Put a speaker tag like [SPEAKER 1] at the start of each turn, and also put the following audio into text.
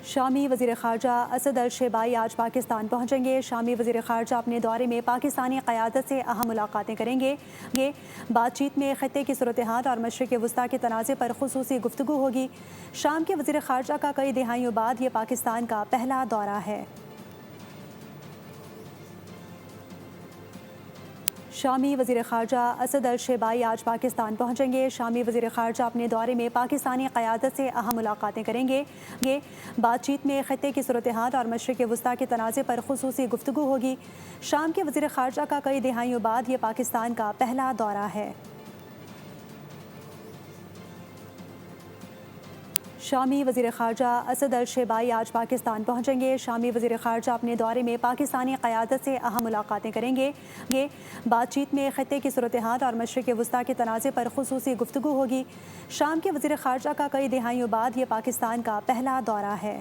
[SPEAKER 1] शामी वज़ीर ख़ारजा असद अल शेबाई आज पाकिस्तान पहुँचेंगे। शामी वज़ीर ख़ारजा अपने दौरे में पाकिस्तानी क़यादत से अहम मुलाकातें करेंगे। ये बातचीत में ख़ित्ते की सूरत हाल और मशरिक़ वस्ता के तनाज़े पर ख़ुसूसी गुफ्तगू होगी। शाम के वज़ीर ख़ारजा का कई दिहाइयों बाद ये पाकिस्तान का पहला दौरा है। शामी वज़ीर ख़ारजा असद अल शेबाई आज पाकिस्तान पहुँचेंगे। शामी वज़ीर ख़ारजा अपने दौरे में पाकिस्तानी क़यादत से अहम मुलाकातें करेंगे। ये बातचीत में ख़ित्ते की सूरत हाल और मशरिक़ वस्ता के तनाज़े पर ख़ुसूसी गुफ्तगू होगी। शाम के वज़ीर ख़ारजा का कई दिहाइयों बाद ये पाकिस्तान का पहला दौरा है। शामी वज़ीर ख़ारजा असद अल शेबाई आज पाकिस्तान पहुँचेंगे। शामी वज़ीर ख़ारजा अपने दौरे में पाकिस्तानी क़यादत से अहम मुलाकातें करेंगे। ये बातचीत में ख़ित्ते की सूरत हाल और मशरिक़ वस्ता के तनाज़े पर ख़ुसूसी गुफ्तगू होगी। शाम के वज़ीर ख़ारजा का कई दिहाइयों बाद ये पाकिस्तान का पहला दौरा है।